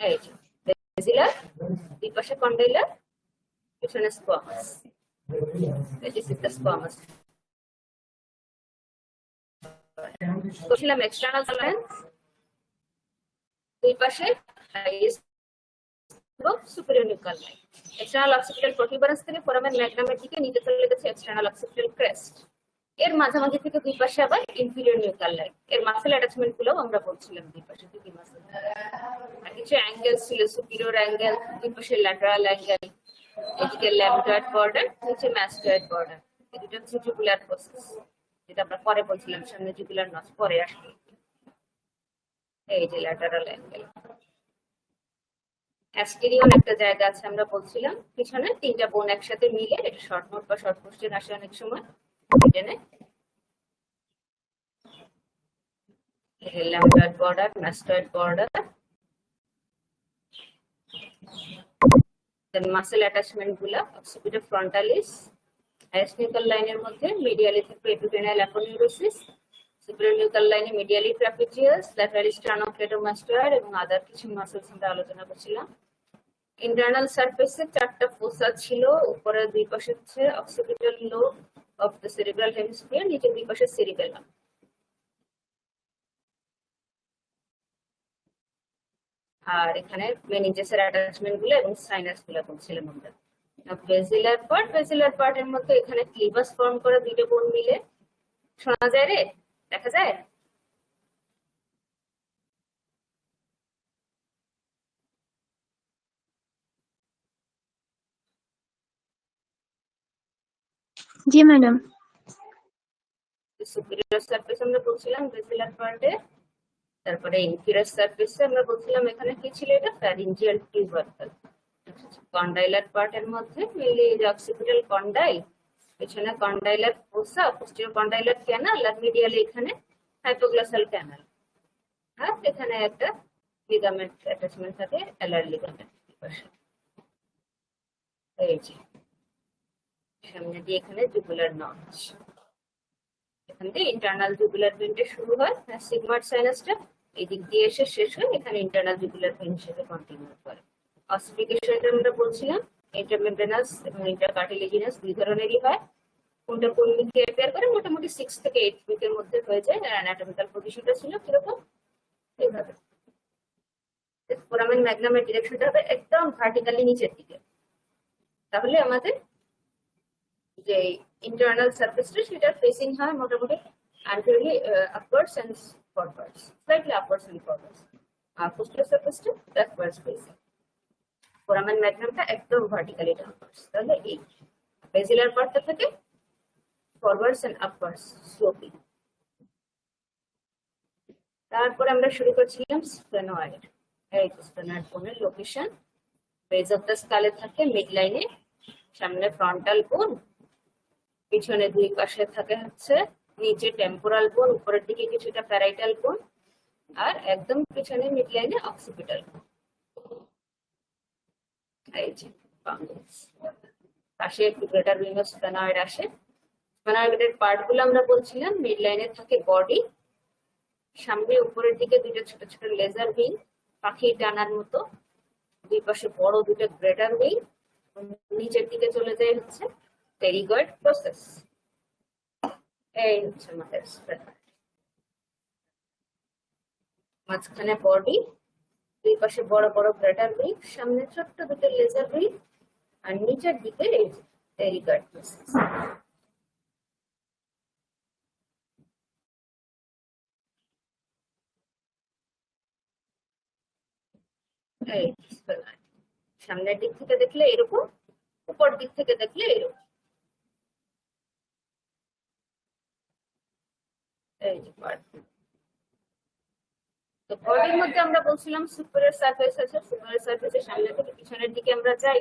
এই যে বেসিলার, দুই পাশে কন্ডাইলার, পিছনে squamous. This is the squamous. বলছিলাম এক্সটার্নাল লেন্স, দুই পাশে superior nuclear line. External occipital protuberance থেকে ফোরামেন ম্যাগনামের দিকে নিচে চলে গেছে এক্সটার্নাল অক্সিপিটাল ক্রেস্ট। এর মাঝামাঝি থেকে দুই পাশে আবার ইনফিরিয়র নিউক্লিয়ার লাইন। এর মাসেল অ্যাটাচমেন্ট গুলো আমরা বলছিলাম দুই পাশে দুই মাসেল। আর কিছু অ্যাঙ্গেল ছিল, সুপিরিয়র অ্যাঙ্গেল, দুই পাশে ল্যাটারাল অ্যাঙ্গেল, এদিকে ল্যামডয়েড বর্ডার, নিচে ম্যাস্টয়েড বর্ডার। এই দুটো হচ্ছে জুগুলার প্রসেস, যেটা আমরা পরে বলছিলাম, সামনে জুগুলার নস পরে আসবে। এই যে ল্যাটারাল অ্যাঙ্গেল। অ্যাস্টেরিয়র একটা জায়গা আছে আমরা বলছিলাম, পিছনে তিনটা বোন একসাথে মিলে, এটা শর্ট নোট বা শর্ট কোশ্চেন আসে অনেক সময়। ল্যামডয়েড বর্ডার, ম্যাস্টয়েড বর্ডার, দেন মাসেল অ্যাটাচমেন্ট গুলা অক্সিপিটাল ফ্রন্টালিস, হায়াসনিউক্যাল লাইনের মধ্যে মিডিয়ালি থাকবে এপিপেনাইল অ্যাপোনিউরোসিস, সুপিরিয়র নিউক্লিয়ার লাইনে মিডিয়ালি ট্রাপিজিয়াস, ল্যাটারালি স্টার্নোক্লেডোমাস্টয়েড এবং আদার কিছু মাসেলস আমরা আলোচনা করছিলাম। ইন্টারনাল সারফেসে চারটা ফোসা ছিল, উপরে দুই পাশে হচ্ছে occipital lobe of the cerebral hemisphere, নিচে দুই পাশে সেরিবেলাম। আর এখানে মেনিনজাসের অ্যাটাচমেন্ট গুলো এবং সাইনাস গুলো বলছিলাম আমরা। বেসিলার পার্টের মধ্যে এখানে ক্লিভাস ফর্ম করে দুইটা বোন মিলে। শোনা যায় রে? দেখা যায়? জি ম্যাডাম। সুপিরিয়র সারফেস আমরা বলছিলাম বেসিলার পার্টে, তারপরে ইনফিরিয়র সারফেসে আমরা বলছিলাম এখানে কি ছিল, এটা ফ্যারিঞ্জিয়াল টিউবারকেল। কন্ডাইলার পার্টের মধ্যে মেইনলি অক্সিপিটাল কন্ডাইল, পেছনে কন্ডাইলার ফোসা, পোস্টিরিয়র কন্ডাইলার ক্যানাল, আর মিডিয়ালি এখানে হাইপোগ্লসাল ক্যানাল। আর এখানে একটা লিগামেন্ট অ্যাটাচমেন্ট থাকে, এলার লিগামেন্ট। এই যে সামনে দিয়ে এখানে জুগুলার নচ, এখান থেকে ইন্টারনাল জুগুলার ভেন্টে শুরু হয়, সিগমার সাইনাসটা এই দিক দিয়ে এসে শেষ হয়, এখানে ইন্টারনাল জুগুলার ভেন্ট হিসেবে কন্টিনিউ করে। অসিফিকেশনটা আমরা বলছিলাম ইন্টারমেমব্রেনাস এবং ইন্টারকার্টিলেজিনাস দুই ধরনেরই হয়। কোনটা কোন উইকে অ্যাপিয়ার করে, মোটামুটি 6 থেকে 8 উইকের মধ্যে হয়ে যায়। আর অ্যানাটমিক্যাল পজিশনটা ছিল কিরকম, এইভাবে। ফোরামেন ম্যাগনামের ডিরেকশনটা হবে একদম ভার্টিক্যালি নিচের দিকে। তাহলে আমাদের যে ইন্টারনাল সারফেসটা সেটা ফেসিং হয় মোটামুটি anteriorly upwards and forwards, slightly upwards and forwards. আর posterior সারফেসটা backwards facing। ফোরামেন ম্যাগনামটা একদম ভার্টিক্যালি ডাউনওয়ার্ডস। তাহলে এই বেসিলার পার্টটা থেকে ফরওয়ার্ডস এন্ড আপওয়ার্ডস স্লোপিং। তারপরে আমরা শুরু করছিলাম স্ফেনয়েড। এই স্ফেনয়েড বোনের লোকেশন বেজ অফ দ্য স্কালে থাকে মিড লাইনে, সামনে ফ্রন্টাল বোন, পিছনে দুই পাশে থাকে হচ্ছে নিচে টেম্পোরাল বোন, উপরের দিকে কিছুটা প্যারাইটাল বোন, আর একদম পিছনে মিড লাইনে অক্সিপিটাল বোন। এই যে পাশে একটু গ্রেটার উইং অফ স্ফেনয়েড আসে। স্ফেনয়েডের পার্ট গুলো আমরা বলছিলাম মিড লাইনে থাকে বডি, সামনে উপরের দিকে দুটো ছোট ছোট লেজার উইং, পাখি টানার মতো, দুই পাশে বড় দুটো গ্রেটার উইং, নিচের দিকে চলে যায় হচ্ছে টেরিগয়েড প্রসেস। এই হচ্ছে আমাদের স্ফেনয়েড। মাঝখানে বডি, দুই পাশে বড় বড় গ্রেটার উইং, সামনে ছোট্ট দুটো লেজার উইং, আর নিচের দিকে এই টেরিগয়েড প্রসেস। এই স্ফেনয়েড সামনের দিক থেকে দেখলে এরকম, উপর দিক থেকে দেখলে এরকম। এই যে পার্ট। তো বডির মধ্যে আমরা বলছিলাম সুপিরিয়র সারফেস আছে, সুপিরিয়র সারফেসের সামনে থেকে পিছনের দিকে আমরা যাই।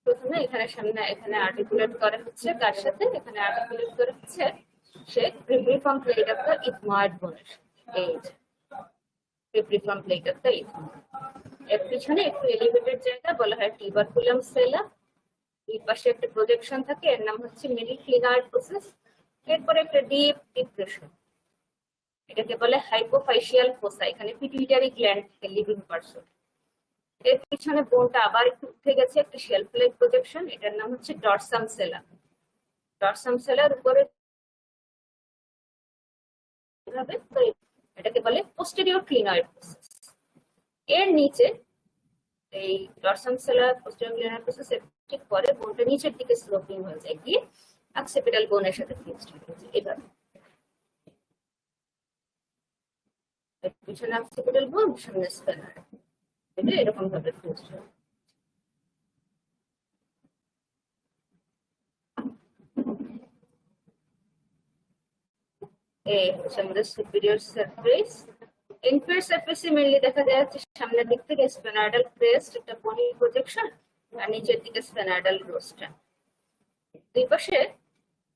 প্রথমে এখানে সামনে এখানে আর্টিকুলেট করে হচ্ছে কার সাথে, এখানে আর্টিকুলেট করে হচ্ছে সে প্রিফর্ম প্লেট অফ দ্য ইথময়েড বোনের। এই যে প্রিফর্ম প্লেট অফ দ্য ইথময়েড। এর পিছনে একটু এলিভেটেড জায়গা বলা হয় টিউবারকুলাম সেলা। এই পাশে একটা প্রজেকশন থাকে, এর নাম হচ্ছে মিডল ক্লিনার্ড প্রসেস। এরপরে একটা ডিপ ডিপ্রেশন, এটাকে বলে হাইপোফাইশিয়াল ফোসা, এখানে পিটুইটারি গ্ল্যান্ড থেকে লিভিং পার্সন। এর পিছনে বোনটা আবার একটু উঠে গেছে, একটা শেলফ লাইক প্রজেকশন, এটার নাম হচ্ছে ডরসাম সেলা। ডরসাম সেলার উপরে এটাকে বলে পোস্টেরিয়র ক্লিনয়েড প্রসেস। এর নিচে এই ডরসাম সেলা পোস্টেরিয়র ক্লিনয়েড প্রসেস এর ঠিক পরে বোনটা নিচের দিকে স্লোপিং হয়ে যায়, গিয়ে অক্সিপিটাল বোনের সাথে ফিক্সড হয়ে যায়। এভাবে পিছনে অক্সিপিটাল বোন, সামনে স্প্যানার, এটা এরকম ভাবে ফিক্সড হয়। এই হচ্ছে আমাদের সুপিরিয়র সারফেস। ইনফেরিয়র সারফেসে মেইনলি দেখা যাচ্ছে সামনের দিক থেকে স্পেনাইডাল ক্রেস্ট, একটা বনি প্রজেকশন, আর নিচের দিকে স্পেনাইডাল রোস্টা। দুই পাশে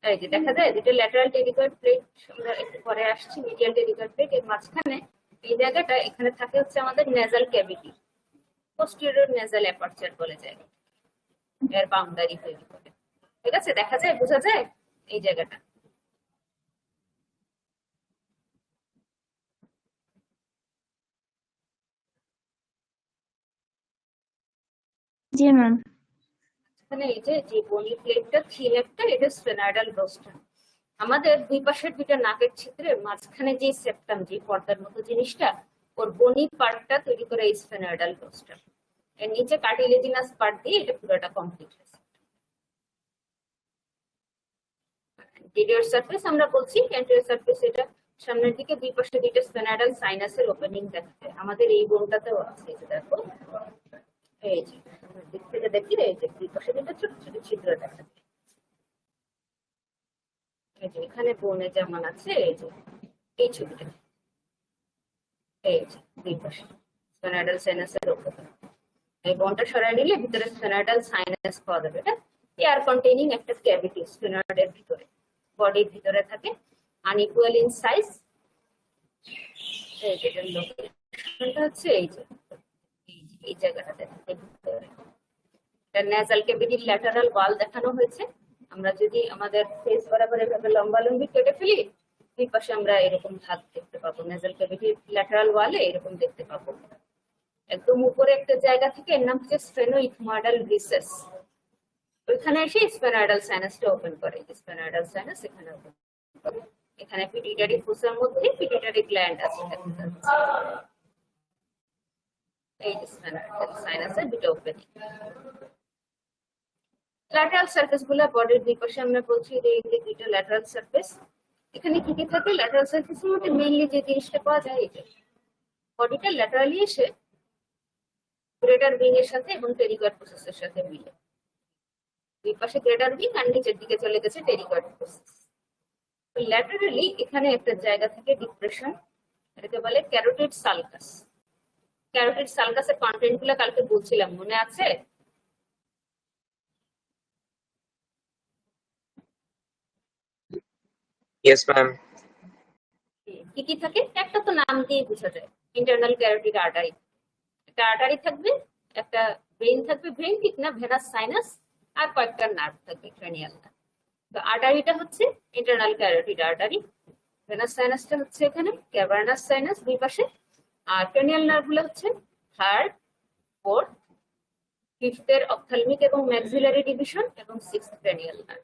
এই যে দেখা যায় দুটো ল্যাটারাল টেরিকয়েড প্লেট, আমরা একটু পরে আসছি, মিডিয়াল টেরিকয়েড প্লেট। এর মাঝখানে এই জায়গাটা, এখানে থাকে হচ্ছে আমাদের nasal cavity, posterior nasal aperture বলে যায়, এর বাউন্ডারি তৈরি করে। ঠিক আছে, দেখা যায়, বোঝা যায় এই জায়গাটা। জি ম্যাম। এখানে এই যে বনি প্লেটটা থিন একটা, এটা স্পেনাইডাল রোস্টাম। আমাদের দুই পাশের দুইটা নাকের ছিদ্রের মাঝখানে যে সেপ্টাম, যে পর্দার মতো জিনিসটা, ওর বনি পার্টটা তৈরি করে এই স্পেনাইডাল রোস্টাম। এর নিচে কার্টিলেজিনাস পার্ট দিয়ে এটা পুরোটা কমপ্লিট হয়েছে। এন্টেরিয়র সারফেস আমরা বলছি, এন্টেরিয়র সারফেস এটা সামনের দিকে দুই পাশে দুইটা স্পেনাইডাল সাইনাসের ওপেনিং দেখা যায়। আমাদের এই বোনটাতেও আছে, এই যে দেখো, এই যে দিক থেকে দেখি, এই যে দুই পাশে দুটো ছোট ছোট ছিদ্র দেখা যায়। এই যে এখানে বোনে যেমন আছে, এই যে এই ছবিটা, এই যে দুই পাশে স্পেনাইডাল সাইনাসের ওপর। এই বোনটা সরাই নিলে ভিতরে স্পেনাইডাল সাইনাস পাওয়া যাবে। এটা এয়ার কন্টেইনিং একটা ক্যাভিটি স্পেনাইডের ভিতরে, বডির ভিতরে থাকে, আনইকুয়াল ইন সাইজ। এই যেটার লোকেশনটা হচ্ছে এই যে এই জায়গাটাতে ভিতরে। এটা নেজাল ক্যাভিটির ল্যাটারাল ওয়াল দেখানো হয়েছে। আমরা যদি আমাদের ফেস বরাবর এভাবে লম্বালম্বি কেটে ফেলি, দুই পাশে আমরা এরকম ভাগ দেখতে পাবো, নেজাল ক্যাভিটির ল্যাটারাল ওয়ালে এরকম দেখতে পাবো। একদম উপরে একটা জায়গা থেকে, এর নাম হচ্ছে স্ফেনোইথময়েডাল রিসেস, ওইখানে এসে স্পেনাইডাল সাইনাসটা ওপেন করে। স্পেনাইডাল সাইনাস এখানে ওপেন করে। এখানে পিটুইটারি ফোসার মধ্যে পিটুইটারি গ্ল্যান্ড আছে, এই স্পেনাইডাল সাইনাসের দুটো ওপেনিং। ল্যাটারাল সারফেস গুলো বডির দুই পাশে আমরা বলছি যে এই দুইটা ল্যাটারাল সারফেস। এখানে কি কি থাকে ল্যাটারাল সারফেসের মধ্যে? মেইনলি যে জিনিসটা পাওয়া যায়, এই যে বডিটা ল্যাটারালি এসে গ্রেটার উইং এর সাথে এবং টেরিকয়েড প্রসেসের সাথে মিলে, দুই পাশে গ্রেটার উইং আর নিচের দিকে চলে গেছে টেরিকয়েড প্রসেস। তো ল্যাটারালি এখানে একটা জায়গা থেকে ডিপ্রেশন, এটাকে বলে ক্যারোটিড সালকাস। ক্যারোটিড সালকাসের কন্টেন্ট গুলো কালকে বলছিলাম, মনে আছে? Yes, ma'am. কি কি থাকে? একটা তো নাম দিয়ে বোঝা যায়, ইন্টারনাল ক্যারোটিড আর্টারি। একটা আর্টারি থাকবে, একটা ভেইন থাকবে, ভেইন ঠিক না, ভেনাস সাইনাস, আর কয়েকটা নার্ভ থাকবে, ক্রেনিয়াল নার্ভ। তো আর্টারিটা হচ্ছে ইন্টারনাল ক্যারোটিড আর্টারি, ভেনাস সাইনাসটা হচ্ছে এখানে ক্যাভার্নাস সাইনাস দুই পাশে, আর ক্রেনিয়াল নার্ভ গুলো হচ্ছে থার্ড, ফোর্থ, ফিফথ এর অপথ্যালমিক এবং ম্যাক্সিলারি ডিভিশন, এবং সিক্সথ ক্রেনিয়াল নার্ভ।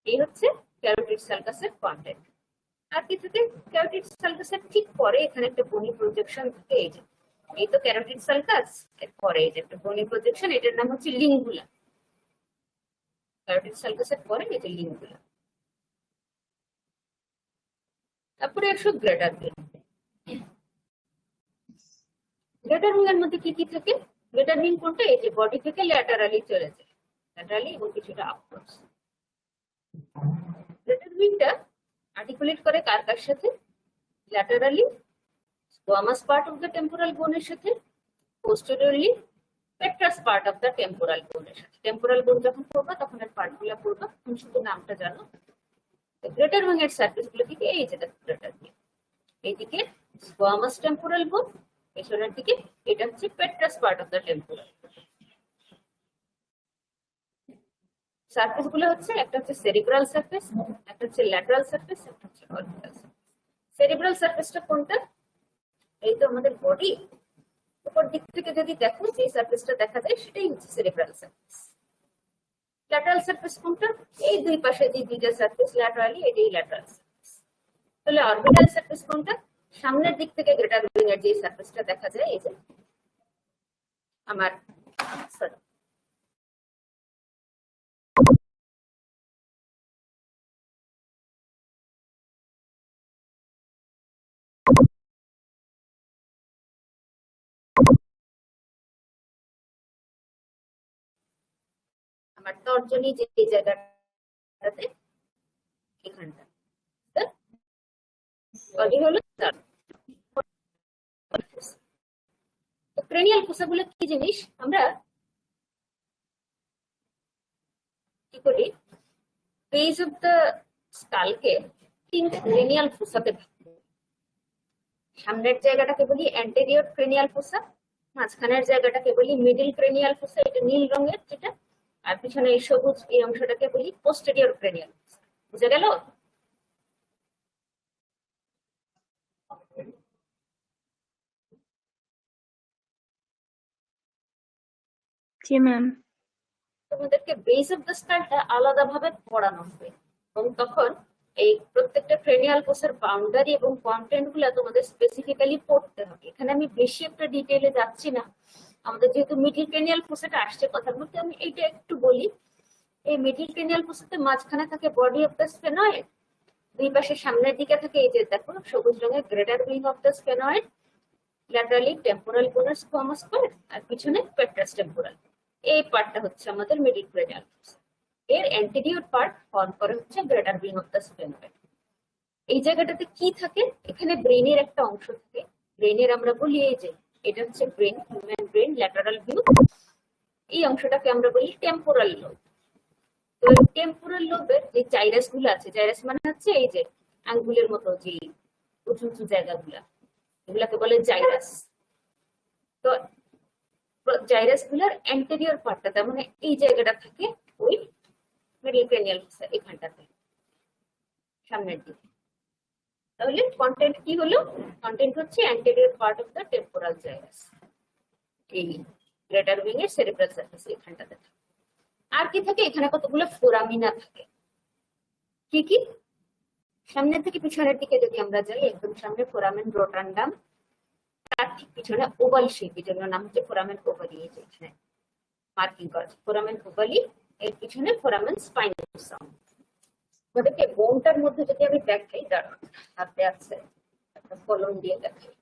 এই হচ্ছে ক্যারোটিড সালকাসের কন্টেন্ট। আর কি থাকে ক্যারোটিড সালকাসের ঠিক পরে? এখানে একটা বনি প্রজেকশন থাকে, এই যে এই তো ক্যারোটিড সালকাস, এর পরে এই যে একটা বনি প্রজেকশন, এটার নাম হচ্ছে লিঙ্গুলা। ক্যারোটিড সালকাসের পরে এই যে লিঙ্গুলা। তারপরে আসো গ্রেটার উইং। গ্রেটার উইং এর মধ্যে কি কি থাকে? গ্রেটার উইং কোনটা? এই যে বডি থেকে ল্যাটারালি চলে যায়, ল্যাটারালি এবং কিছুটা আপওয়ার্ডস। গ্রেটার উইংটা আর্টিকুলেট করে কার কার সাথে? Laterally squamous part of the temporal বোনের সাথে, posteriorly petrous part of the temporal বোনের সাথে। টেম্পোরাল বোন যখন পড়বা তখন এর পার্টগুলো পড়বা, তুমি শুধু নামটা জানো। গ্রেটার উইং এর সারফেস গুলো থেকে এই যে গ্রেটার উইং, এইদিকে স্কোয়ামাস টেম্পোরাল বোন, পেছনের দিকে এটা হচ্ছে petrous part of the temporal. Surface গুলো হচ্ছে একটা হচ্ছে সেরিব্রাল সারফেস, একটা হচ্ছে ল্যাটারাল সারফেস, একটা হচ্ছে অরবিটাল সারফেস। সেরিব্রাল সারফেসটা কোনটা? এই তো আমাদের বডি। উপর দিক থেকে যদি দেখো যে সারফেসটা দেখা যায় সেটাই হচ্ছে সেরিব্রাল সারফেস। ল্যাটারাল সারফেস কোনটা? এই দুই পাশে যে দুইটা সারফেস ল্যাটারালি, এটাই ল্যাটারাল সারফেস। তাহলে অরবিটাল সারফেস কোনটা? সামনের দিক থেকে গ্রেটার উইং এর যে সারফেসটা দেখা যায়, এই যে আমার সরি আমার তর্জনী যে জায়গাটাতে, এখানটা বডি হলো ক্রেনিয়াল ফোসাগুলো কি জিনিস? আমরা কি করি, বেজ অফ দ্য স্কালকে তিনটে ক্রেনিয়াল ফোসাতে ভাগ করি। সামনের জায়গাটাকে বলি অ্যান্টেরিয়র ক্রেনিয়াল ফোসা, মাঝখানের জায়গাটাকে বলি মিডল ক্রেনিয়াল ফোসা, এটা নীল রঙের যেটা, আর পিছনে এই সবুজ এই অংশটাকে বলি পোস্টেরিয়র ক্রেনিয়াল ফোসা। বুঝা গেল? জি ম্যাম। তোমাদেরকে বেস অফ দ্য স্কালটা আলাদাভাবে পড়ানো হবে, এবং তখন এই প্রত্যেকটা ক্রেনিয়াল ফোসার বাউন্ডারি এবং কন্টেন্ট গুলো তোমাদের স্পেসিফিক্যালি পড়তে হবে। এখানে আমি বেশি একটা ডিটেইলে যাচ্ছি না, আমাদের যেহেতু মিডল ক্রেনিয়াল ফোসাটা আসছে কথার মধ্যে, আমি এইটা একটু বলি। এই মিডল ক্রেনিয়াল ফোসাতে মাঝখানে থাকে বডি অফ দ্য স্ফেনয়েড, দুই পাশে সামনের দিকে থাকে এই যে দেখো সবুজ রঙের greater wing of the sphenoid, laterally temporal কোনাস স্কোয়ামাস পার্ট, আর পিছনে পেট্রাস টেম্পোরাল। এই পার্টটা হচ্ছে আমাদের মিডল ক্রেনিয়াল ফোসা। এর অ্যান্টেরিয়র পার্ট ফর্ম করে হচ্ছে greater wing of the sphenoid. এই জায়গাটাতে কি থাকে? এখানে ব্রেনের একটা অংশ থাকে। ব্রেনের আমরা বলি এই যে এটা হচ্ছে brain, human brain lateral view. এই অংশটাকে আমরা বলি টেম্পোরাল লোব। তো টেম্পোরাল লোবের যে জাইরাস গুলো আছে, জাইরাস মানে হচ্ছে এই যে আঙ্গুলের মতো যে উঁচু উঁচু জায়গাগুলা, এগুলাকে বলে জাইরাস। তো জাইরাস গুলার অ্যান্টেরিয়র পার্টটা, তার মানে এই জায়গাটা থাকে ওই মিডল ক্রেনিয়াল ফোসা, এখানটাতে সামনের দিকে। তাহলে কন্টেন্ট কি হলো? কন্টেন্ট হচ্ছে anterior part of the temporal gyrus, এই গ্রেটার উইং এর সেরিব্রাল সারফেস এখানটাতে। আর কি থাকে? এখানে কতগুলো ফোরামিনা থাকে। কি কি? সামনের থেকে পিছনের দিকে যদি আমরা যাই, একদম সামনে ফোরামেন রোটান্ডাম, তার ঠিক পিছনে ওভাল শেপ, এই জন্য নাম হচ্ছে ফোরামেন ওভালি। এই যে এখানে মার্কিং করা আছে ফোরামেন ওভালি, এর পিছনে ফোরামেন স্পাইনোসাম। ওদেরকে বোনটার মধ্যে যদি আমি দেখাই, দাঁড়ান হাতে আছে একটা কলম দিয়ে দেখাই।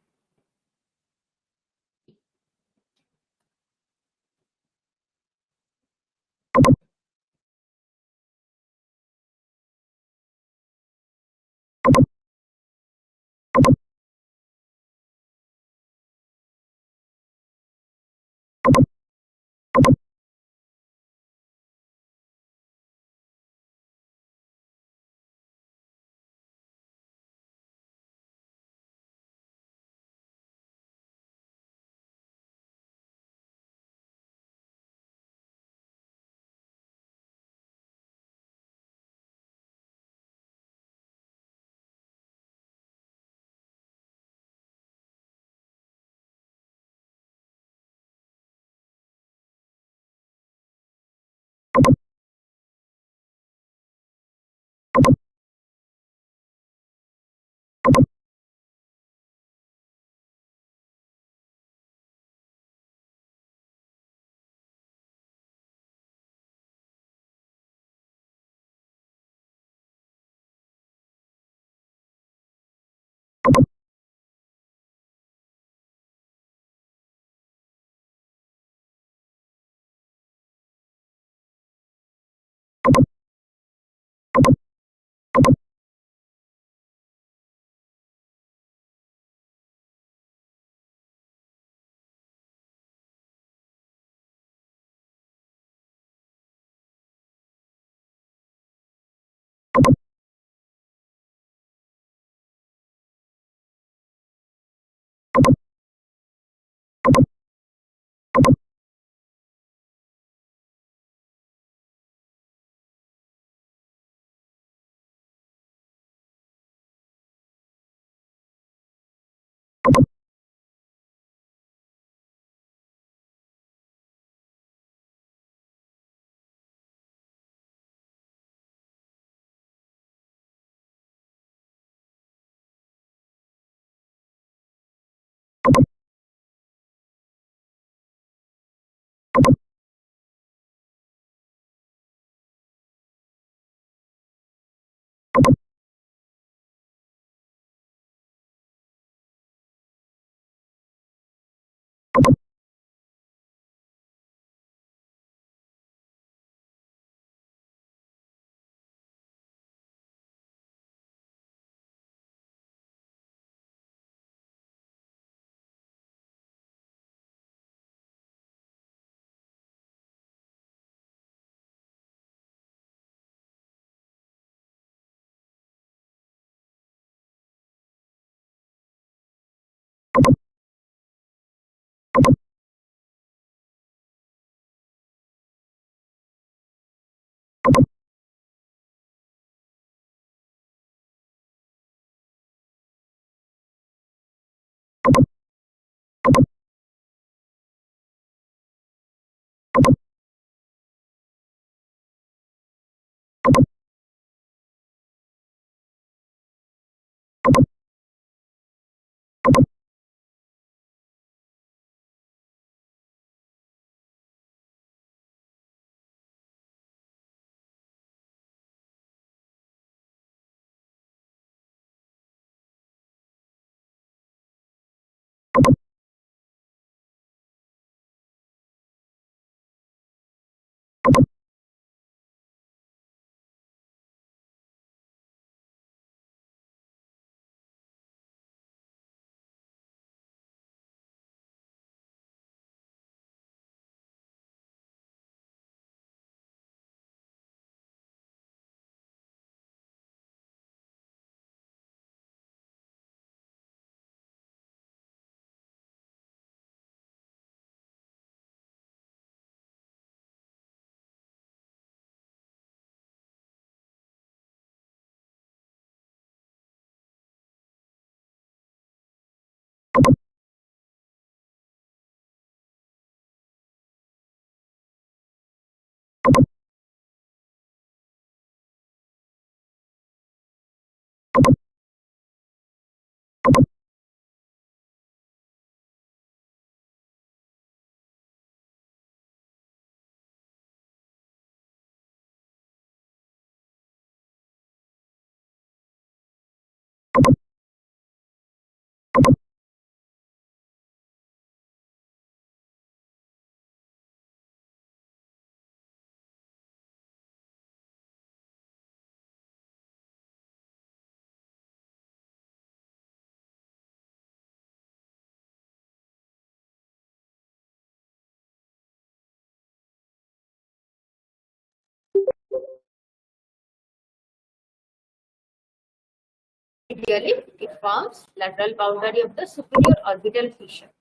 Medially, it forms lateral boundary of the superior orbital fissure.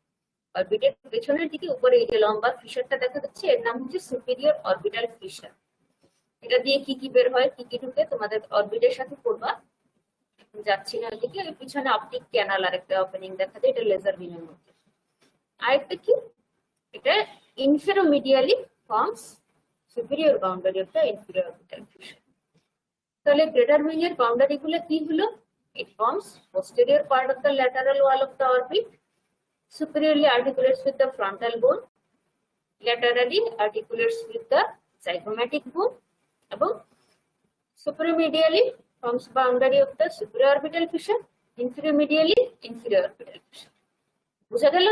অরবিটের পেছনের দিকে উপরে এই যে লম্বা ফিশারটা দেখা যাচ্ছে এর নাম হচ্ছে সুপিরিয়র অরবিটাল ফিশার। এটা দিয়ে কি কি বের হয়, কি কি ঢুকে তোমাদের অরবিটের সাথে পড়বা। যাচ্ছি না ওইদিকে, ওই পিছনে অপটিক ক্যানাল আর একটা ওপেনিং দেখা যায়, এটা লেজার বিমের মধ্যে। আরেকটা কি, এটা inferomedially forms superior boundary of the inferior orbital fissure. তাহলে গ্রেটার উইং এর বাউন্ডারি গুলো কি হলো? It forms posterior part of the lateral wall of the orbit, superiorly articulates with the frontal bone, laterally articulates with the zygomatic bone, এবং supremedially forms boundary of the superior orbital fissure, inferiormedially inferior orbital fissure. বুঝা গেল?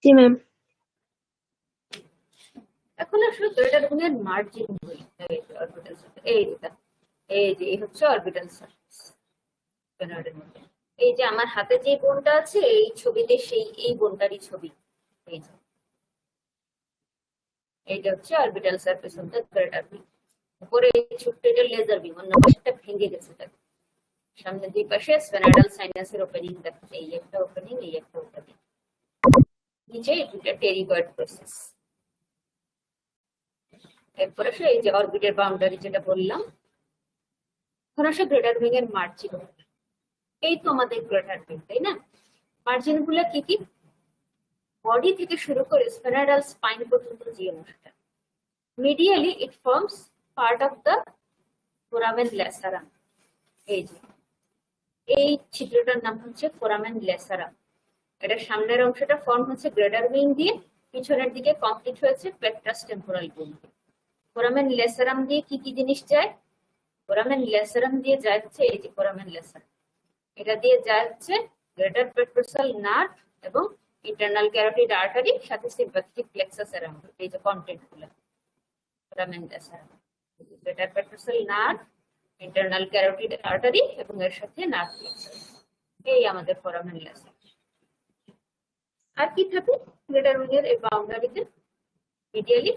জি ma'am. এখন আসলে greater wing এর margin বলি, orbital surface এই যে হচ্ছে অরবিটাল সারফেস। এই যে আমার হাতে যে বোনটা আছে এই ছবিতে সেই এই বোনটারই ছবি। এই যে এইটা হচ্ছে orbital surface of the greater wing. উপরে এই ছোট্ট এটা লেজার বিম, অন্য পাশটা ভেঙে গেছে। দেখো সামনে দুই পাশে স্ফেনাইডাল সাইনাসের ওপেনিং দেখা, এই একটা ওপেনিং, এই একটা ওপেনিং। নিচে দুটা টেরিগয়েড প্রসেস। এরপর আসে এই যে অরবিটের বাউন্ডারি যেটা বললাম। এখন আসে গ্রেটার উইং এর মার্জিন। এই তো আমাদের গ্রেটার উইং, তাই না? মার্জিন গুলো কি কি? বডি থেকে শুরু করে স্ফেনাইডাল স্পাইন পর্যন্ত যে অংশটা। Medially it forms part of the foramen lacerum. এই যে এই ছিদ্রটার নাম হচ্ছে ফোরামেন ল্যাসারাম। এটা সামনের অংশটা ফর্ম হচ্ছে গ্রেটার উইং দিয়ে, পিছনের দিকে কমপ্লিট হয়েছে পেট্রাস টেম্পোরাল বোন। ফোরামেন ল্যাসারাম দিয়ে কি কি জিনিস যায়? ফোরামেন ল্যাসারাম দিয়ে যায় হচ্ছে এই যে ফোরামেন ল্যাসারাম, এটা দিয়ে যায় হচ্ছে গ্রেটার পেট্রোসাল নার্ভ এবং ইন্টারনাল ক্যারোটিড আর্টারি, সাথে সিম্প্যাথেটিক প্লেক্সাস অ্যারাউন্ড। এই যে কন্টেন্ট গুলো foramen lacerum, greater petrosal nerve, internal carotid artery এবং এর সাথে নার্ভ প্লেক্সাস। এই আমাদের ফোরামেন ল্যাসারাম। আর কি থাকে গ্রেটার উইং এর এই বাউন্ডারিতে? Medially,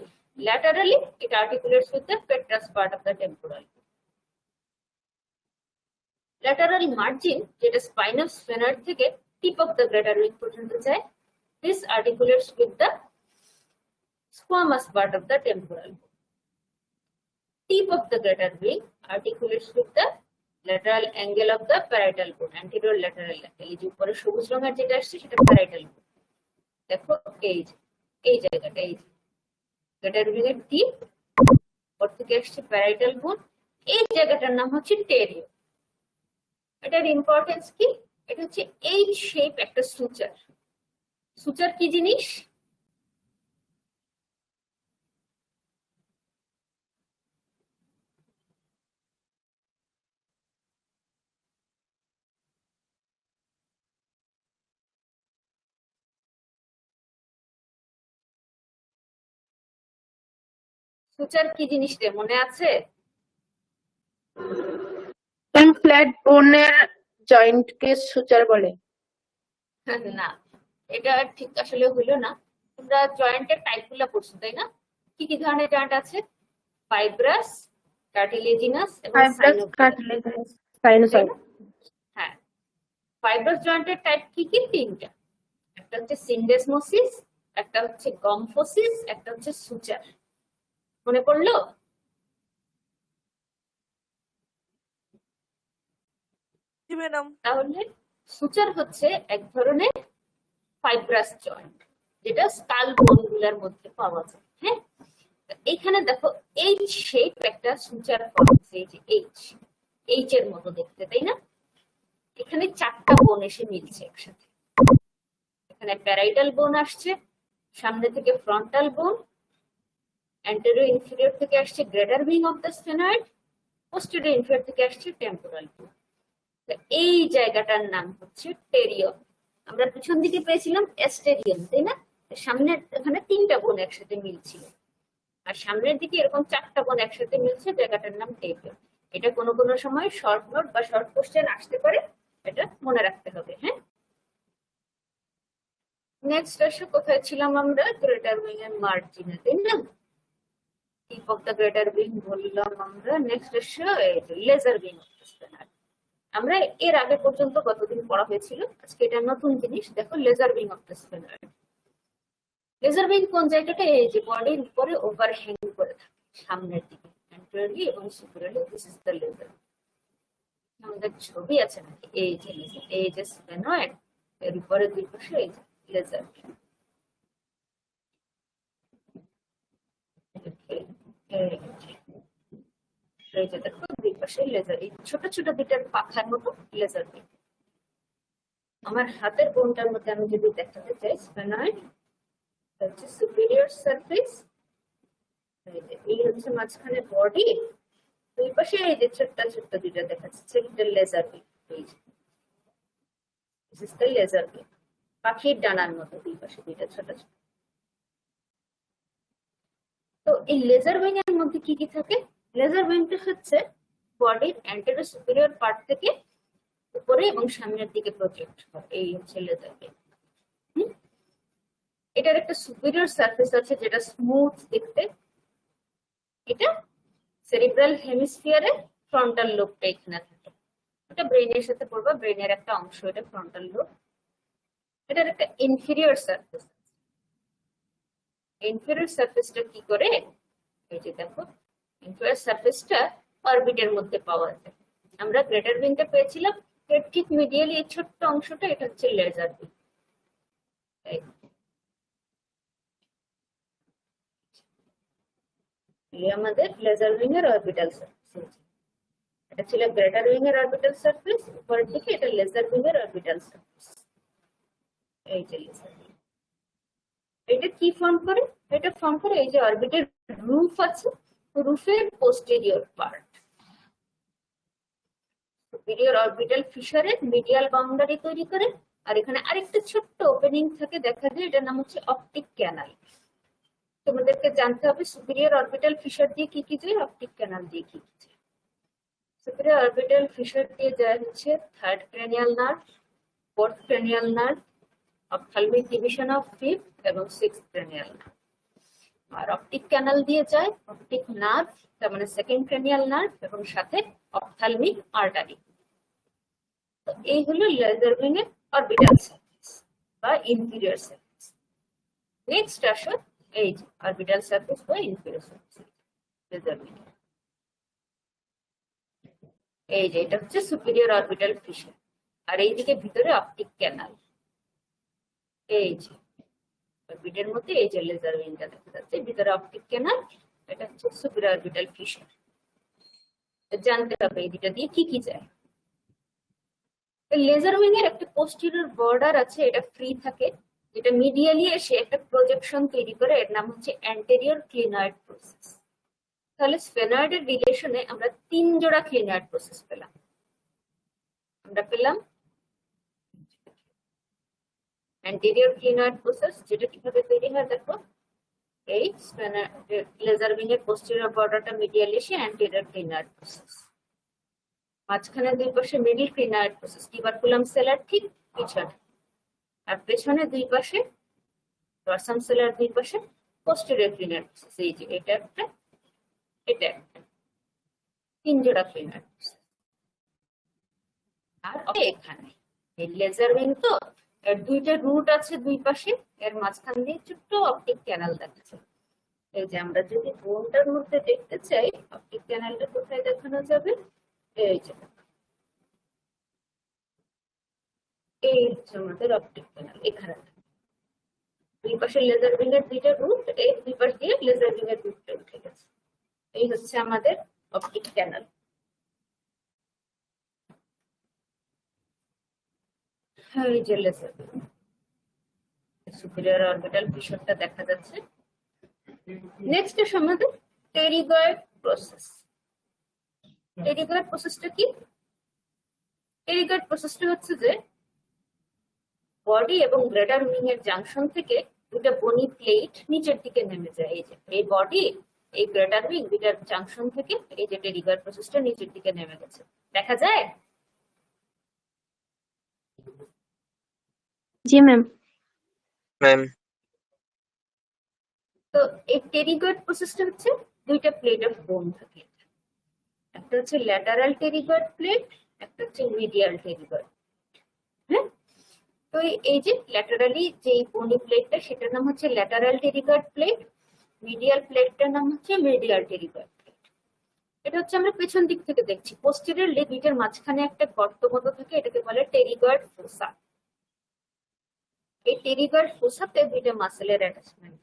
laterally it articulates with the petrous part of the temporal. Lateral margin যেটা স্পাইনাল স্ফেনার থেকে টিপ অফ দ্য গ্রেটার উইং পর্যন্ত যায়, this articulates with the squamous part of the temporal. Tip of the greater wing articulates with the lateral angle of the parietal bone, anterior lateral angle. এই যে উপরে সবুজ রঙের যেটা আসছে সেটা parietal bone। দেখো এই জায়গাটা, এই গ্রেটার উইং এর টিপ, ওর থেকে আসছে প্যারাইটাল বোন। এই জায়গাটার নাম হচ্ছে টেরিও। এটার ইম্পর্টেন্স কি? এটা হচ্ছে এই শেপ একটা সুচার। সুচার কি জিনিস? সুচার কি জিনিস রে, মনে আছে? ফ্ল্যাট বোনের জয়েন্টকে সুচার বলে। না, এটা ঠিক আসলে হলো না। তোমরা জয়েন্টের টাইপ গুলো পড়ছো তাই না? কি কি ধরনের জয়েন্ট আছে? ফাইব্রাস, কার্টিলেজিনাস এবং সাইনোসয়েড। হ্যাঁ, ফাইব্রাস জয়েন্টের টাইপ কি কি? তিনটা। একটা হচ্ছে সিন্ডেসমোসিস, একটা হচ্ছে গমফোসিস, একটা হচ্ছে সুচার। মনে পড়লো? তাহলে সুচার হচ্ছে এক ধরনের ফাইব্রাস জয়েন্ট যেটা স্কাল বোন গুলার মধ্যে পাওয়া যায়। হ্যাঁ, এখানে দেখো এইচ শেপ একটা সুচার ফর্ম, এই যে এইচ এর মতো দেখতে, তাই না? এখানে চারটা বোন এসে মিলছে একসাথে। এখানে প্যারাইটাল বোন আসছে, সামনে থেকে ফ্রন্টাল বোন, অ্যান্টেরিয়র ইনফেরিয়র থেকে আসছে greater wing of the sphenoid, posterior inferior থেকে আসছে টেম্পোরাল বোন। এই জায়গাটার নাম হচ্ছে টেরিয়ম। আমরা পিছন দিকে পেয়েছিলাম অ্যাস্টেরিয়াম, তাই না? সামনের এখানে তিনটা বোন একসাথে মিলছিল, আর সামনের দিকে এরকম চারটা বোন একসাথে মিলছে, জায়গাটার নাম টেরিয়ম। এটা কোনো কোনো সময় শর্ট নোট বা শর্ট কোশ্চেন আসতে পারে, এটা মনে রাখতে হবে। হ্যাঁ, নেক্সট আসে কোথায় ছিলাম আমরা? গ্রেটার উইং এর মার্জিনে, তাই না? টিপ অফ দ্য গ্রেটার বিং বললাম আমরা। নেক্সট এসে লেজার বিং অফ দ্য স্প্যানার। আমরা এর আগে পর্যন্ত কতদিন পড়া হয়েছিল, আজকে এটা নতুন জিনিস। দেখো লেজার বিং অফ দ্য স্প্যানার। লেজার বিং কোন জায়গাটা, এই যে বডির উপরে ওভারহ্যাং করে থাকে সামনের দিকে, অ্যান্টেরিয়রলি এবং superiorly. This is the lesser. আমাদের ছবি আছে নাকি, এই যে লেজার, এই যে স্প্যানয়েড, এর উপরে দুই পাশে এই যে লেজার। এই যে দেখো দুই পাশে লেজার, এই ছোট ছোট দুইটার পাখার মতো লেজার বিং। আমার হাতের কোনটার মধ্যে আমি যদি দেখাতে চাই, স্প্যানয়েড হচ্ছে সুপিরিয়র সারফেস, এই হচ্ছে মাঝখানে বডি, দুই পাশে এই যে ছোট্ট ছোট্ট দুইটা দেখাচ্ছে লেজার বিং। লেজার বিং পাখির ডানার মতো দুই পাশে দুইটা ছোট ছোট। তো এই লেজার উইং এর মধ্যে কি কি থাকে? লেজার উইংটা হচ্ছে বডির অ্যান্টেরিয়র সুপিরিয়র পার্ট থেকে উপরে এবং সামনের দিকে প্রজেক্ট হয়, এই হচ্ছে লেজার উইং। এটার একটা সুপিরিয়র সারফেস আছে যেটা স্মুথ দেখতে। এটা সেরিব্রাল হেমিস্ফিয়ারের ফ্রন্টাল লোবটা এখানে থাকে। এটা ব্রেনের সাথে পড়বা, ব্রেনের একটা অংশ এটা ফ্রন্টাল লোব। এটার একটা ইনফিরিয়র সারফেস। ইনফিরিয়র সারফেসটা কি করে, এই যে দেখো ইনফিরিয়র সারফেসটা অরবিটের মধ্যে পাওয়া যায়। আমরা গ্রেটার উইংটা পেয়েছিলাম এর ঠিক মিডিয়ালি এই ছোট্ট অংশটা, এটা হচ্ছে লেজার উইং। আমাদের লেজার উইং এর অরবিটাল সারফেস। এটা ছিল গ্রেটার উইং এর অরবিটাল সারফেস, উপরের দিকে এটা লেজার উইং এর অরবিটাল সারফেস। এই যে লেজার উইং, এটা কি ফর্ম করে? এটা ফর্ম করে এই যে অরবিটের রুফ আছে, রুফের পোস্টেরিয়র পার্ট। সুপিরিয়র অরবিটাল ফিশারের মিডিয়াল বাউন্ডারি তৈরি করে, আর এখানে আরেকটা ছোট্ট ওপেনিং থাকে, দেখা যায় এটার নাম হচ্ছে অপটিক ক্যানাল। তোমাদেরকে জানতে হবে সুপিরিয়র অরবিটাল ফিশার দিয়ে কি কি যায়, অপটিক ক্যানাল দিয়ে কি কি যায়। সুপিরিয়র অরবিটাল ফিশার দিয়ে যায় হচ্ছে third cranial nerve, fourth cranial nerve, ophthalmic division of fifth এবং সিক্সথ ক্রেনিয়াল নার্ভ। আর অপটিক ক্যানাল দিয়ে যায় অপটিক নার্ভ, তার মানে সেকেন্ড ক্রেনিয়াল নার্ভ, এবং সাথে অপথ্যালমিক আর্টারি। তো এই হলো লেজার উইং এর অরবিটাল সারফেস বা ইনফিরিয়র সারফেস। নেক্সট আসো এই যে অরবিটাল সারফেস বা ইনফিরিয়র সারফেস লেজার উইং। এই যে এটা হচ্ছে সুপিরিয়র অরবিটাল ফিশার, আর এইদিকে ভিতরে অপটিক ক্যানাল। এই যে অরবিটের মধ্যে এই যে লেজার উইংটা দেখা যাচ্ছে, ভিতরে অপটিক ক্যানাল, এটা হচ্ছে সুপিরিয়র অরবিটাল ফিশার। জানতে হবে এই দুটা দিয়ে কি কি যায়। লেজার উইং এর একটা পোস্টেরিয়র বর্ডার আছে, এটা ফ্রি থাকে, যেটা মিডিয়ালি এসে একটা প্রজেকশন তৈরি করে, এর নাম হচ্ছে অ্যান্টেরিয়র ক্লিনয়েড প্রসেস। তাহলে স্ফেনয়েডের রিলেশনে আমরা 3 জোড়া ক্লিনয়েড প্রসেস পেলাম। আমরা পেলাম অ্যান্টেরিয়র ক্লিনয়েড প্রসেস, যেটা কিভাবে তৈরি হয় দেখো, এই লেজার উইং এর পোস্টেরিয়র বর্ডারটা মিডিয়ালি এসে অ্যান্টেরিয়র ক্লিনয়েড প্রসেস, মাঝখানে দুই পাশে মিডল ক্লিনয়েড প্রসেস, টিউবারকুলাম সেলার ঠিক পিছনে, আর পেছনে দুই পাশে ডরসাম সেলার দুই পাশে পোস্টেরিয়র ক্লিনয়েড প্রসেস। এই যে এটা একটা, এটা একটা, 3 জোড়া ক্লিনয়েড প্রসেস। আর এখানে এই লেজার উইং তো এর দুইটা রুট আছে দুই পাশে, এর মাঝখান দিয়ে ছোট্ট অপটিক ক্যানাল দেখাচ্ছে। এই যে আমরা যদি বোনটার মধ্যে দেখতে চাই অপটিক ক্যানালটা কোথায় দেখানো যাবে, এই যে এই হচ্ছে আমাদের অপটিক ক্যানাল। এখানে দুই পাশে লেজার উইং এর দুইটা রুট, এই দুই পাশ দিয়ে লেজার উইং এর রুটটা উঠে গেছে। এই হচ্ছে আমাদের অপটিক ক্যানাল। এই যে লেজার সুপিরিয়র অরবিটাল ফিশারটা দেখা যাচ্ছে। নেক্সট এর আমাদের টেরিগয়েড প্রসেস। টেরিগয়েড প্রসেসটা কি? টেরিগয়েড প্রসেসটা হচ্ছে যে বডি এবং গ্রেটার উইং এর জাংশন থেকে দুটা বনি প্লেট নিচের দিকে নেমে যায়। এই যে এই বডি, এই গ্রেটার উইং, দুটার জাংশন থেকে এই যে টেরিগয়েড প্রসেসটা নিচের দিকে নেমে গেছে, দেখা যায়? জি ম্যাম। ম্যাম তো এই টেরিগয়েড প্রসেসটা হচ্ছে দুইটা প্লেট অফ বোন থাকে, একটা হচ্ছে ল্যাটারাল টেরিগয়েড প্লেট, একটা হচ্ছে মিডিয়াল টেরিগয়েড। হ্যাঁ, তো এই যে ল্যাটারালি যে বনি প্লেটটা সেটার নাম হচ্ছে ল্যাটারাল টেরিগয়েড প্লেট, মিডিয়াল প্লেটটার নাম হচ্ছে মিডিয়াল টেরিগয়েড প্লেট। এটা হচ্ছে আমরা পেছন দিক থেকে দেখছি, পোস্টেরিয়রলি দুইটার মাঝখানে একটা গর্ত মতো থাকে, এটাকে বলে টেরিগয়েড ফোসা। এই টেরিগয়েড ফোসাতে দুইটা মাসেলের অ্যাটাচমেন্ট।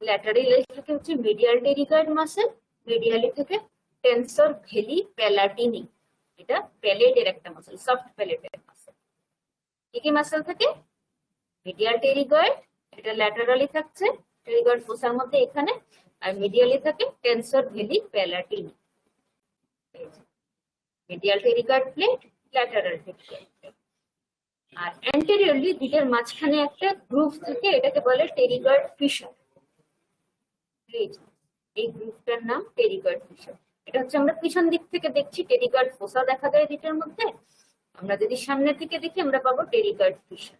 ল্যাটারালি থেকে হচ্ছে মিডিয়াল টেরিগয়েড মাসেল, মিডিয়ালি থেকে টেনসর ভেলি প্যালাটিনি, এটা প্যালেটের একটা মাসেল, সফট প্যালেটের মাসেল। কি কি মাসেল থাকে? মিডিয়াল টেরিগয়েড, এটা ল্যাটারালি থাকছে টেরিগয়েড ফোসার মধ্যে এখানে, আর মিডিয়ালি থাকে tensor veli palatini. Medial pterygoid plate, lateral pterygoid plate. আর অ্যান্টেরিয়রলি দুইটার মাঝখানে একটা গ্রুভ থাকে, এটাকে বলে টেরিগয়েড ফিশার। এই গ্রুপটার নাম টেরিগয়েড ফিশার। এটা হচ্ছে আমরা পিছন দিক থেকে দেখছি, টেরিগয়েড ফোসা দেখা যায় দুইটার মধ্যে। আমরা যদি সামনে থেকে দেখি আমরা পাবো টেরিগয়েড ফিশার।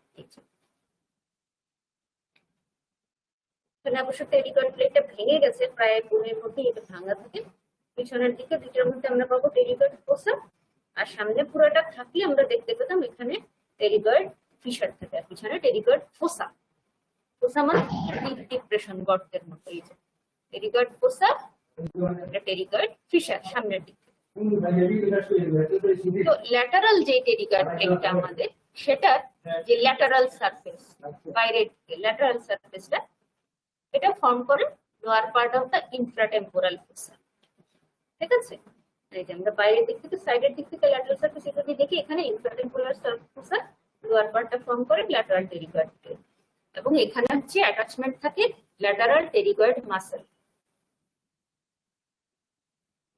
এখানে অবশ্য টেরিগয়েড প্লেটটা ভেঙে গেছে, প্রায় বোনের মধ্যে এটা ভাঙা থাকে। পিছনের দিকে দুইটার মধ্যে আমরা পাবো টেরিগয়েড ফোসা, আর সামনে পুরোটা থাকলে আমরা দেখতে পেতাম এখানে টেরিগয়েড ফিশার থাকে, আর পিছনে টেরিগয়েড ফোসা। ফোসা মানে ডিপ্রেশন, গর্তের মতো। এই যে টেরিগয়েড ফোসা, এটা টেরিগয়েড ফিশার সামনের দিকে। তো ল্যাটারাল যে টেরিগয়েড প্লেটটা আমাদের, সেটা যে ল্যাটারাল সারফেস, বাইরের দিকে ল্যাটারাল সারফেসটা, এটা ফর্ম করে lower part of the intratemporal fossa. ঠিক আছে, এই যে আমরা বাইরের দিক থেকে, সাইডের দিক থেকে ল্যাটারাল সারফেস এটা যদি দেখি, এখানে ইন্ট্রাটেম্পোরাল ফোসা লোয়ার পার্টটা ফর্ম করে ল্যাটারাল টেরিগয়েড প্লেট, এবং এখানে হচ্ছে অ্যাটাচমেন্ট থাকে ল্যাটারাল টেরিগয়েড মাসেল।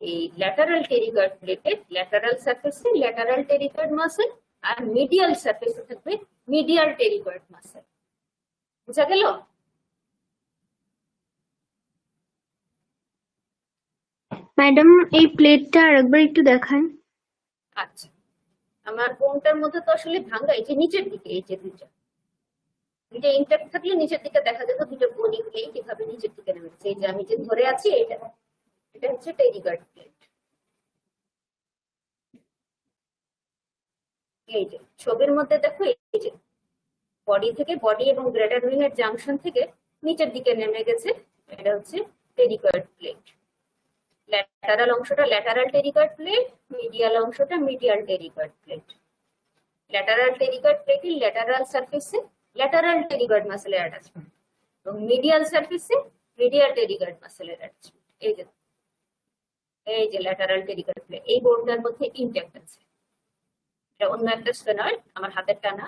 এই ল্যাটারাল টেরিগয়েড প্লেটের ল্যাটারাল সারফেসে ল্যাটারাল টেরিগয়েড মাসেল, আর মিডিয়াল সারফেসে থাকবে মিডিয়াল টেরিগয়েড মাসেল। বুঝা গেল? ম্যাডাম এই প্লেটটা আরেকবার একটু দেখান। আচ্ছা, আমার বোনটার মধ্যে তো আসলে ভাঙা, এই যে নিচের দিকে, এই যে দুইটা ইনট্যাক্ট থাকলে নিচের দিকে দেখা যেত দুটো বনি প্লেট কিভাবে নিচের দিকে নেমেছে। এই যে আমি যে ধরে আছি, এটা হচ্ছে টেরিগয়েড প্লেট। এই যে ছবির মধ্যে দেখো, এই যে বডি থেকে, বডি এবং গ্রেটার উইং এর জাংশন থেকে নিচের দিকে নেমে গেছে, এটা হচ্ছে টেরিগয়েড প্লেট। ল্যাটারাল অংশটা ল্যাটারাল টেরিগয়েড প্লেট, মিডিয়াল অংশটা medial pterygoid plate. Lateral pterygoid প্লেটের ল্যাটারাল সারফেসে ল্যাটারাল টেরিগয়েড মাসেলের অ্যাটাচমেন্ট, এবং মিডিয়াল সারফেসে মিডিয়াল টেরিগয়েড মাসেলের অ্যাটাচমেন্ট। এই যে ল্যাটারাল টেরিগয়েড প্লেট এই বোনটার মধ্যে ইনট্যাক্ট আছে। এটা অন্য একটা স্ফেনয়েড, আমার হাতের টানা,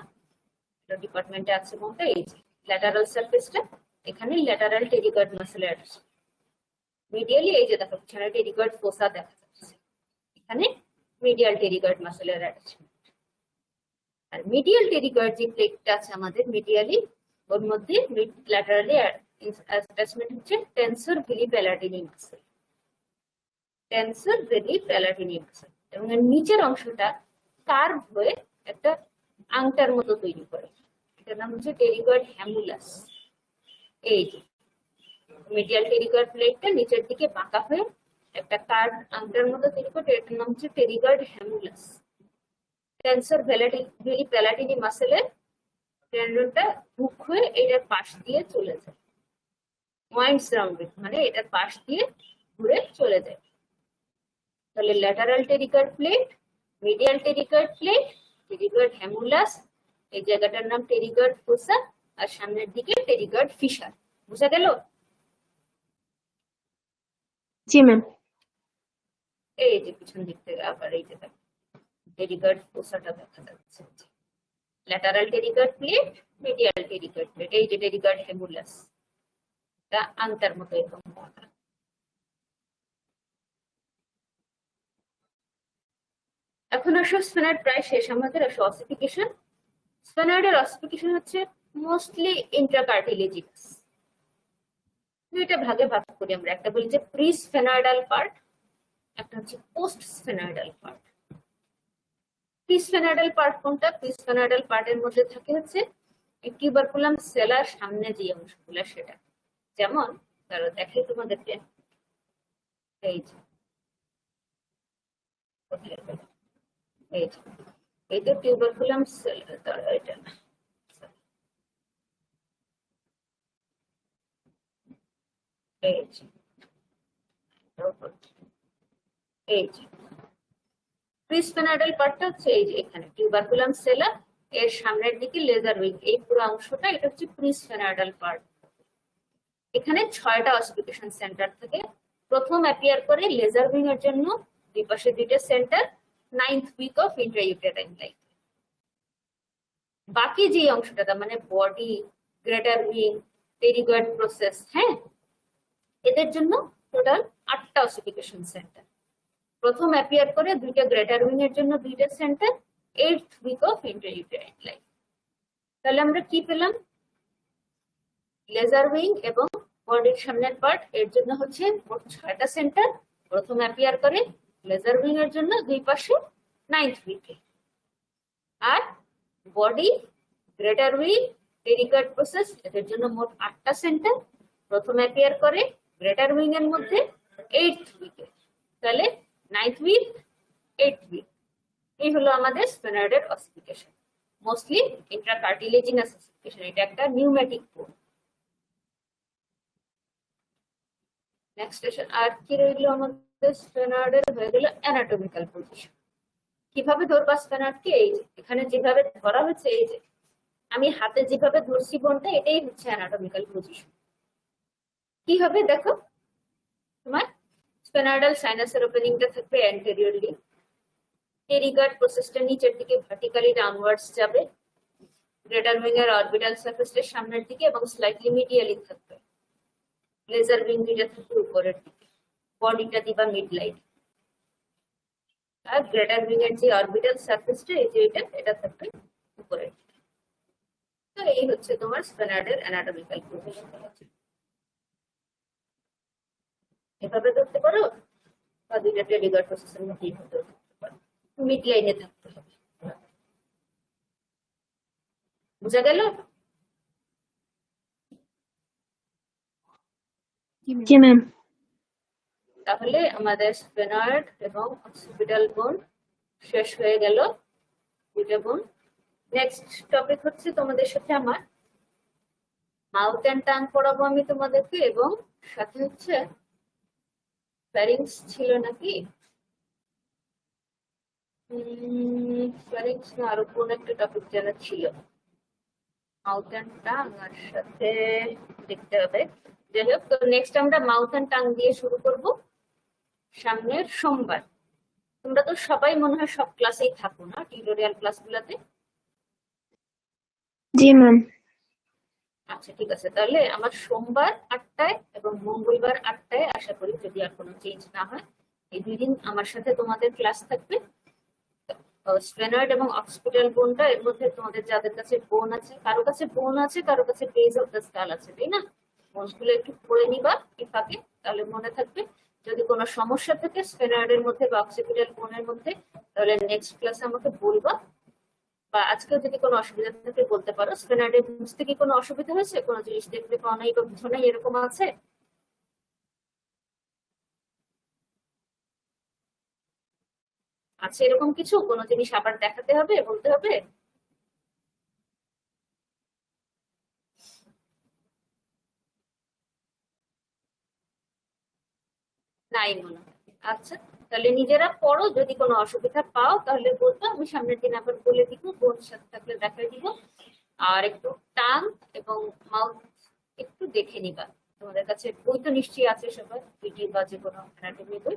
এটা ডিপার্টমেন্টে আছে বোনটা। এই যে ল্যাটারাল সারফেসটা, এখানে ল্যাটারাল টেরিগয়েড মাসেলের অ্যাটাচমেন্ট। মিডিয়ালি এই যে দেখো পিছনে টেরিগয়েড ফোসা দেখা যাচ্ছে, এখানে মিডিয়াল টেরিগয়েড মাসেলের অ্যাটাচমেন্ট। আর মিডিয়াল টেরিগয়েড যে প্লেটটা আছে আমাদের মিডিয়ালি, ওর মধ্যে ল্যাটারালি অ্যাটাচমেন্ট হচ্ছে tensor veli প্যালাটিনি muscle. Tensor veli প্যালাটিনি muscle, এবং এর নিচের অংশটা কার্ভ হয়ে একটা আংটার মতো তৈরি করে, এটার নাম হচ্ছে টেরিগয়েড হ্যামুলাস। এই যে মিডিয়াল টেরিগয়েড প্লেটটা নিচের দিকে বাঁকা হয়ে একটা কার্ভ আংটার মতো তৈরি করে, এটার নাম হচ্ছে টেরিগয়েড হ্যামুলাস। টেনসর ভেলি প্যালাটিনি মাসেলের টেন্ডনটা হুক হয়ে এটার পাশ দিয়ে চলে যায়, ওয়াইন্ডস রাউন্ডেড, মানে এটার পাশ দিয়ে ঘুরে চলে যায়। তাহলে lateral pterygoid plate, medial pterygoid plate, pterygoid hamulus, এই জায়গাটার নাম টেরিগয়েড ফোসা, আর সামনের দিকে টেরিগয়েড ফিশার। বুঝা গেল? জি ম্যাম। এই যে পিছন দিক থেকে আবার এই যে টেরিগয়েড ফোসাটা দেখা যাচ্ছে, lateral pterygoid plate, medial pterygoid plate, এই যে টেরিগয়েড হ্যামুলাস, এটা আংটার মতো এরকম বাঁকা। এখন আসো স্ফেনয়েড প্রায় শেষ আমাদের, আসো অসিফিকেশন। স্ফেনয়েডের অসিফিকেশন হচ্ছে মোস্টলি ইন্ট্রাকার্টিলেজিনাস। দুইটা ভাগে ভাগ করি আমরা, একটা বলি যে প্রি স্ফেনয়েডাল পার্ট, একটা হচ্ছে post sphenoidal part. Pre sphenoidal part কোনটা? প্রি স্ফেনয়েডাল পার্টের মধ্যে থাকে হচ্ছে টিউবারকুলাম সেলার সামনে যে অংশগুলো, সেটা যেমন ধরো দেখে তোমাদেরকে, এই যে কোথায় গেল? এই যে এই তো টিউবারকুলাম সেল, এটা না, এই যে এই যে প্রিস্পেনাডাল পার্টটা হচ্ছে এই যে এখানে টিউবারকুলাম সেলা, এর সামনের দিকে লেজার উইং, এই পুরো অংশটা এটা হচ্ছে প্রিস্পেনাডাল পার্ট। এখানে 6টা অসিফিকেশন সেন্টার থাকে। প্রথম অ্যাপিয়ার করে লেজার উইং এর জন্য দুই পাশে 2টা centre 9th week of intrauterine life. বাকি যে অংশটা মানে body, greater wing, pterygoid process, হ্যাঁ, এদের জন্য টোটাল 8টা অসিফিকেশন সেন্টার। প্রথম অ্যাপিয়ার করে 2টা গ্রেটার উইং এর জন্য 2টা centre 8th week of intrauterine life. তাহলে আমরা কি পেলাম? লেজার উইং এবং বডির সামনের পার্ট এর জন্য হচ্ছে মোট 6টা সেন্টার। প্রথম অ্যাপিয়ার করে লেজার উইং এর জন্য দুই পাশে 9th উইকে। আর body, greater wing, pterygoid process এদের জন্য মোট 8টা সেন্টার। প্রথম অ্যাপিয়ার করে গ্রেটার উইং এর মধ্যে 8th উইকে। তাহলে 9th উইক, 8th উইক, এই হলো আমাদের স্পেনার্ডের অসিফিকেশন, মোস্টলি ইন্ট্রাকার্টিলেজিনাস অসিফিকেশন। এটা একটা নিউম্যাটিক বোন। নেক্সট স্টেশন আর কি রইলো আমাদের? স্পেনার্ডের হয়ে গেল অ্যানাটমিক্যাল পজিশন। কিভাবে ধরবা স্পেনার্ডকে? এই যে এখানে যেভাবে ধরা হয়েছে, এই যে আমি হাতে যেভাবে ধরছি বোনটা, এটাই হচ্ছে অ্যানাটমিক্যাল পজিশন। কি হবে দেখো, তোমার স্পেনার্ডাল সাইনাসের ওপেনিংটা থাকবে অ্যান্টেরিয়রলি, পেরিগয়েড প্রসেসটা নিচের দিকে ভার্টিক্যালি ডাউনওয়ার্ডস যাবে, গ্রেটার উইং এর অরবিটাল সারফেসের সামনের দিকে এবং স্লাইটলি মিডিয়ালি থাকবে, লেজার উইং দুইটা থাকবে উপরের দিকে, বডিটা দিবা মিড লাইন, আর গ্রেটার উইং এর যে অরবিটাল সারফেসটা এই যে এটা থাকবে উপরের দিকে। তো এই হচ্ছে তোমার স্পেনার্ডের অ্যানাটমিক্যাল পজিশন। এভাবে ধরতে পারো বা 2টা পেরিগয়েড প্রসেসের মধ্যেই ধরতে পারো, মিড লাইনে থাকতে হবে। বুঝা গেল? জি ম্যাম। তাহলে আমাদের স্পেনার্ড এবং অক্সিপিটাল বোন শেষ হয়ে গেল, 2টা বোন। নেক্সট টপিক হচ্ছে তোমাদের সাথে আমার মাউথ অ্যান্ড টাং পড়াবো আমি তোমাদেরকে, এবং সাথে হচ্ছে ফ্যারিংস ছিল নাকি, ফ্যারিংস না আরো কোন একটা টপিক যেন ছিল, মাউথ অ্যান্ড টাং আর সাথে দেখতে হবে। যাই হোক, তো নেক্সট আমরা মাউথ অ্যান্ড টাং দিয়ে শুরু করব সামনের সোমবার। তোমরা তো সবাই মনে হয় সব ক্লাসেই থাকো না, টিউটোরিয়াল ক্লাসগুলোতে? জি ম্যাম। আচ্ছা ঠিক আছে, তাহলে আমার সোমবার 8টায় এবং মঙ্গলবার 8টায়, আশা করি যদি আর কোনো চেঞ্জ না হয়, এই 2 দিন আমার সাথে তোমাদের ক্লাস থাকবে। স্পেনার্ড এবং অক্সিপিটাল বোনটা, এর মধ্যে তোমাদের যাদের কাছে বোন আছে, কারো কাছে বোন আছে, কারো কাছে বেজ অফ দ্য স্কাল আছে, তাই না? বোনগুলো একটু পড়ে নিবা এই ফাঁকে, তাহলে মনে থাকবে। যদি কোনো সমস্যা থাকে স্পেনার্ডের মধ্যে বা অক্সিপিটাল বোনের মধ্যে, তাহলে নেক্সট ক্লাসে আমাকে বলবা, বা আজকেও যদি কোনো অসুবিধা থাকে বলতে পারো। স্পেনার্ডে বুঝতে কি কোনো অসুবিধা হয়েছে? কোনো জিনিস দেখতে পাও নাই বা বুঝো নাই, এরকম আছে? আছে এরকম কিছু? কোনো জিনিস আবার দেখাতে হবে, বলতে হবে? নাই মনে হয়। আচ্ছা, তাহলে নিজেরা পড়ো, যদি কোনো অসুবিধা পাও তাহলে বলবো, আমি সামনের দিন আবার বলে দিব, বোনের সাথে থাকলে দেখাই দিব। আর একটু টাং এবং মাউথ একটু দেখে নিবা, তোমাদের কাছে বই তো নিশ্চয়ই আছে সবার, পিটি বা যে কোনো অ্যানাটমি বই,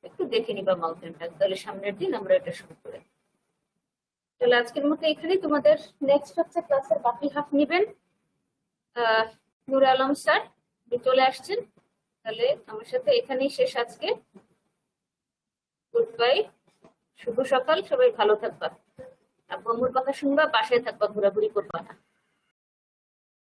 একটু দেখে নিবা মাউথ এন্ড টাং, তাহলে সামনের দিন আমরা এটা শুরু করে। তাহলে আজকের মতো এখানেই, তোমাদের নেক্সট হচ্ছে ক্লাসের বাকি হাফ নিবেন নূর আলম স্যার, চলে আসছেন। তাহলে আমার সাথে এখানেই শেষ আজকে। গুড বাই, শুভ সকাল, সবাই ভালো থাকবা। আব্বু আম্মুর কথা শুনবা, বাসায় থাকবা, ঘোরাঘুরি করবা না।